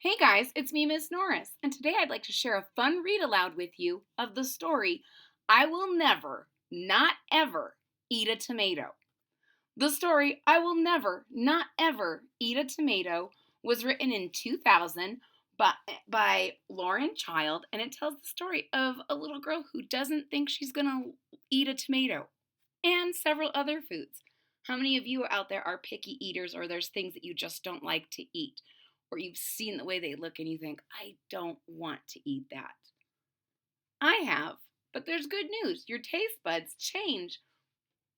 Hey guys, it's me, Miss Norris, and today I'd like to share a fun read aloud with you of the story I Will Never, Not Ever Eat a Tomato. The story I Will Never, Not Ever Eat a Tomato was written in 2000 by Lauren Child, and it tells the story of a little girl who doesn't think she's going to eat a tomato and several other foods. How many of you out there are picky eaters, or there's things that you just don't like to eat? Or you've seen the way they look and you think, I don't want to eat that. I have, but there's good news. Your taste buds change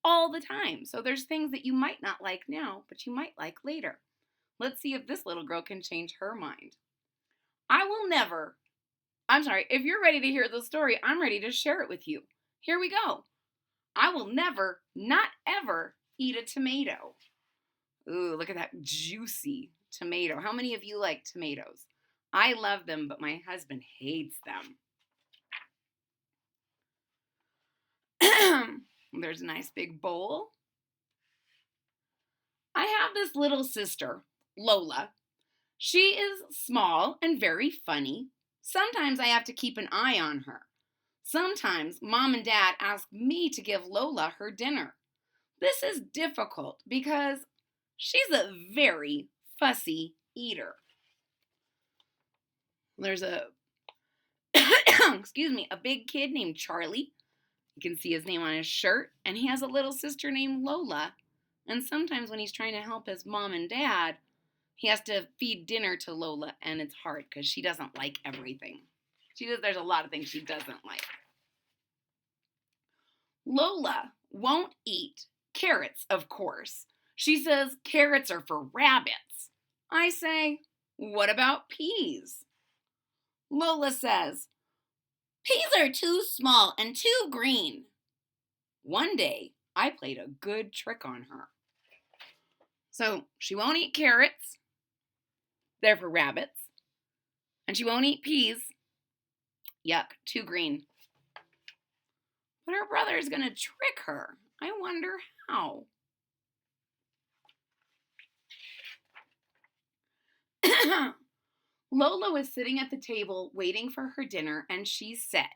all the time. So there's things that you might not like now, but you might like later. Let's see if this little girl can change her mind. If you're ready to hear the story, I'm ready to share it with you. Here we go. I will never, not ever, eat a tomato. Ooh, look at that juicy tomato. How many of you like tomatoes? I love them, but my husband hates them. There's a nice big bowl. I have this little sister, Lola. She is small and very funny. Sometimes I have to keep an eye on her. Sometimes Mom and Dad ask me to give Lola her dinner. This is difficult because she's a very fussy eater. There's a a big kid named Charlie. You can see his name on his shirt, and he has a little sister named Lola. And sometimes when he's trying to help his mom and dad, he has to feed dinner to Lola, and it's hard because she doesn't like everything. There's a lot of things she doesn't like. Lola won't eat carrots, of course. She says carrots are for rabbits. I say, what about peas? Lola says, peas are too small and too green. One day, I played a good trick on her. So she won't eat carrots. They're for rabbits. And she won't eat peas. Yuck, too green. But her brother is going to trick her. I wonder how. Lola was sitting at the table waiting for her dinner, and she said,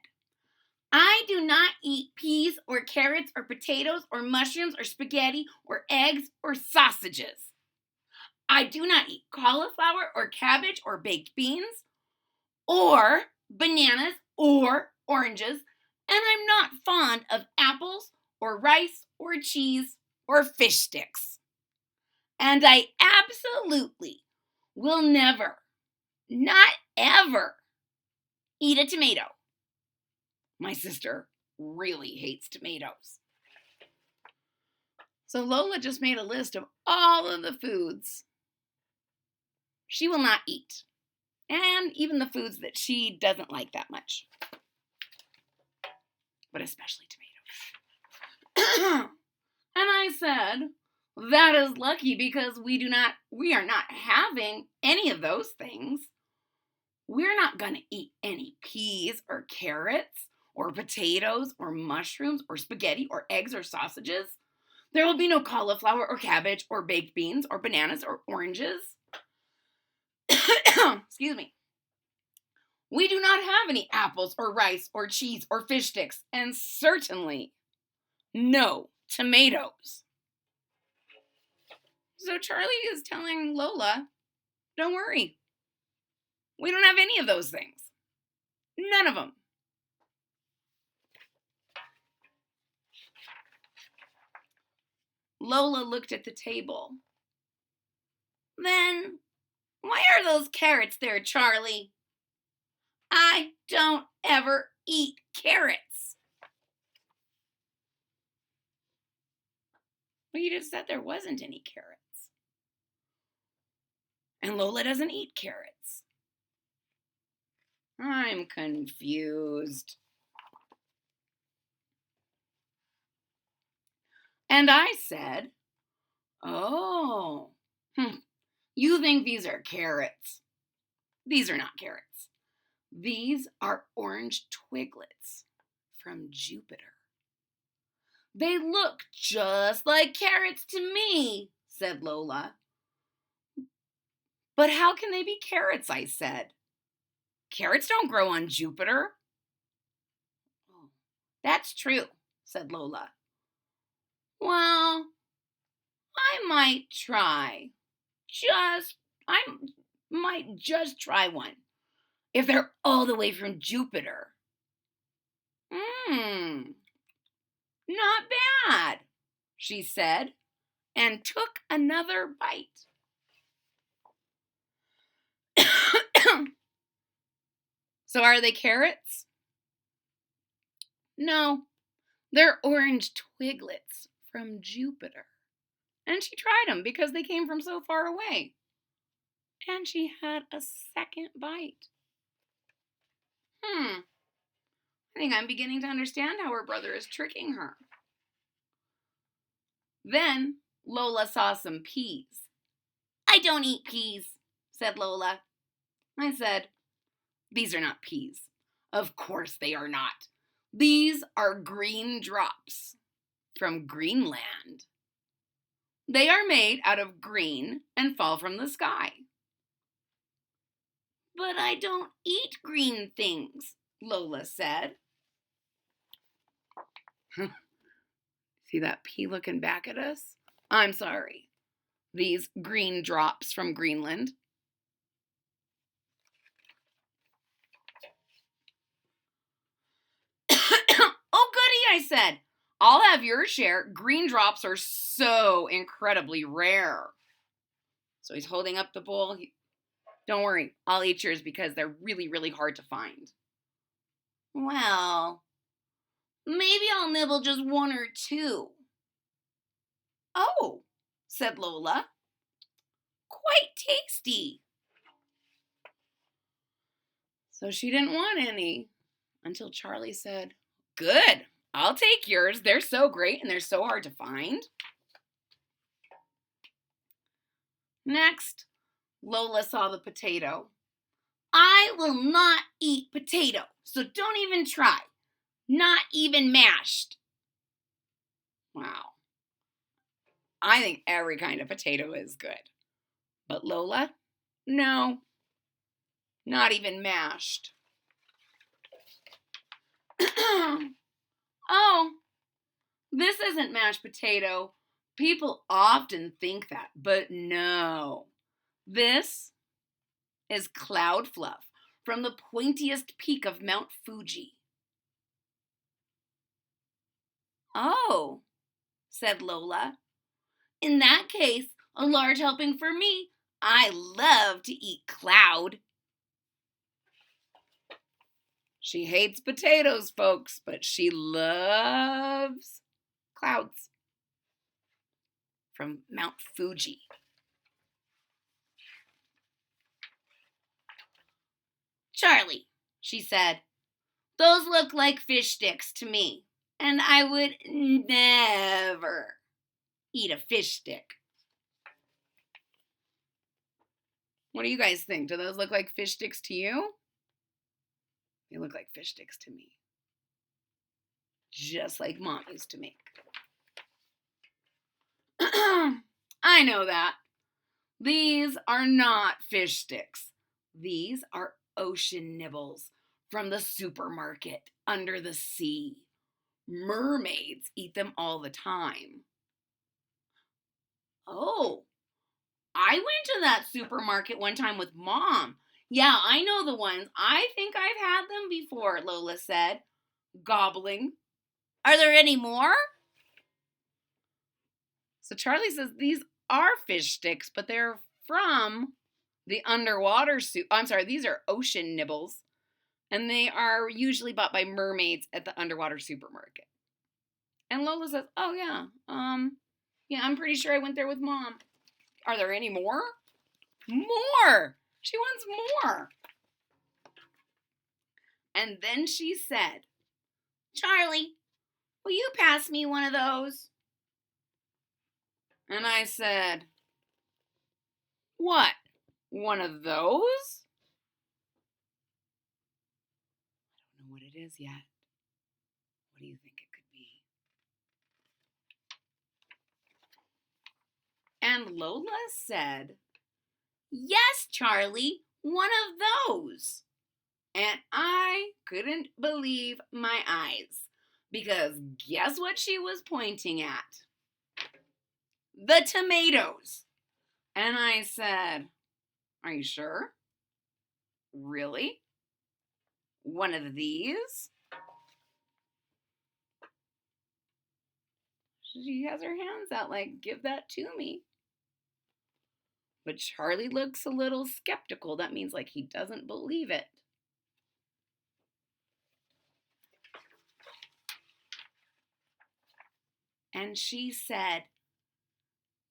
I do not eat peas or carrots or potatoes or mushrooms or spaghetti or eggs or sausages. I do not eat cauliflower or cabbage or baked beans or bananas or oranges, and I'm not fond of apples or rice or cheese or fish sticks. And I absolutely will never, not ever, eat a tomato. My sister really hates tomatoes. So Lola just made a list of all of the foods she will not eat, and even the foods that she doesn't like that much, but especially tomatoes. And I said, that is lucky because we are not having any of those things. We're not going to eat any peas or carrots or potatoes or mushrooms or spaghetti or eggs or sausages. There will be no cauliflower or cabbage or baked beans or bananas or oranges. Excuse me. We do not have any apples or rice or cheese or fish sticks, and certainly no tomatoes. So Charlie is telling Lola, don't worry. We don't have any of those things. None of them. Lola looked at the table. Then, why are those carrots there, Charlie? I don't ever eat carrots. Well, you just said there wasn't any carrots. And Lola doesn't eat carrots. I'm confused. And I said, oh, you think these are carrots. These are not carrots. These are orange twiglets from Jupiter. They look just like carrots to me, said Lola. But how can they be carrots, I said. Carrots don't grow on Jupiter. Oh, that's true, said Lola. Well, I might try. I might just try one. If they're all the way from Jupiter. Not bad, she said, and took another bite. So are they carrots? No, they're orange twiglets from Jupiter. And she tried them because they came from so far away. And she had a second bite. I think I'm beginning to understand how her brother is tricking her. Then Lola saw some peas. I don't eat peas, said Lola. I said, these are not peas. Of course they are not. These are green drops from Greenland. They are made out of green and fall from the sky. But I don't eat green things, Lola said. See that pea looking back at us? I'm sorry. These green drops from Greenland. Oh, goody, I said. I'll have your share. Green drops are so incredibly rare. So he's holding up the bowl. Don't worry, I'll eat yours because they're really, really hard to find. Well, maybe I'll nibble just one or two. Oh, said Lola. Quite tasty. So she didn't want any until Charlie said, good, I'll take yours. They're so great and they're so hard to find. Next, Lola saw the potato. I will not eat potato, so don't even try. Not even mashed. Wow. I think every kind of potato is good. But Lola? No. Not even mashed. Oh, this isn't mashed potato. People often think that, but no. This is cloud fluff from the pointiest peak of Mt.Fuji. Oh, said Lola. In that case, a large helping for me. I love to eat cloud. She hates potatoes, folks, but she loves clouds from Mt.Fuji. Charlie, she said, those look like fish sticks to me, and I would never eat a fish stick. What do you guys think? Do those look like fish sticks to you? They look like fish sticks to me. Just like Mom used to make. I know that. These are not fish sticks. These are ocean nibbles from the supermarket under the sea. Mermaids eat them all the time. Oh, I went to that supermarket one time with Mom. Yeah, I know the ones. I think I've had them before, Lola said, gobbling. Are there any more? So Charlie says these are fish sticks, but they're from the underwater these are ocean nibbles, and they are usually bought by mermaids at the underwater supermarket. And Lola says, oh yeah, I'm pretty sure I went there with Mom. Are there any more? More! She wants more. And then she said, Charlie, will you pass me one of those? And I said, what? One of those? I don't know what it is yet. What do you think it could be? And Lola said, Yes, Charlie, one of those. And I couldn't believe my eyes because guess what she was pointing at? The tomatoes. And I said, "Are you sure? Really? One of these?" She has her hands out like, "Give that to me." But Charlie looks a little skeptical. That means like he doesn't believe it. And she said,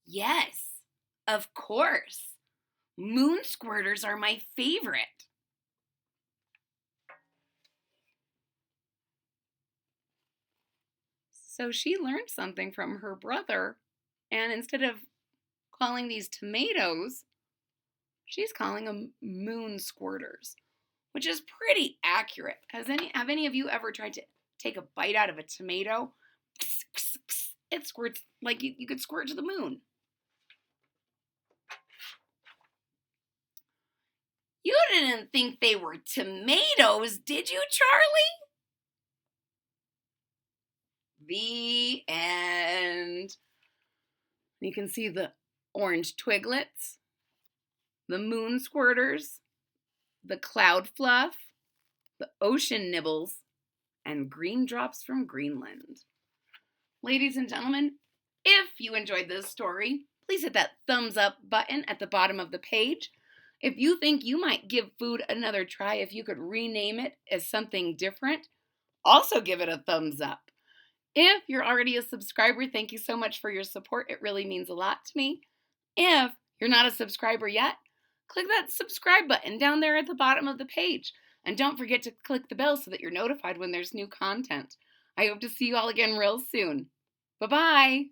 "Yes, of course. Moon squirters are my favorite." So she learned something from her brother. And instead of calling these tomatoes, she's calling them moon squirters, which is pretty accurate. Have any of you ever tried to take a bite out of a tomato? It squirts like you could squirt to the moon. You didn't think they were tomatoes, did you, Charlie? The end. You can see the orange twiglets, the moon squirters, the cloud fluff, the ocean nibbles, and green drops from Greenland. Ladies and gentlemen, if you enjoyed this story, please hit that thumbs up button at the bottom of the page. If you think you might give food another try, if you could rename it as something different, also give it a thumbs up. If you're already a subscriber, thank you so much for your support. It really means a lot to me. If you're not a subscriber yet, click that subscribe button down there at the bottom of the page. And don't forget to click the bell so that you're notified when there's new content. I hope to see you all again real soon. Bye-bye.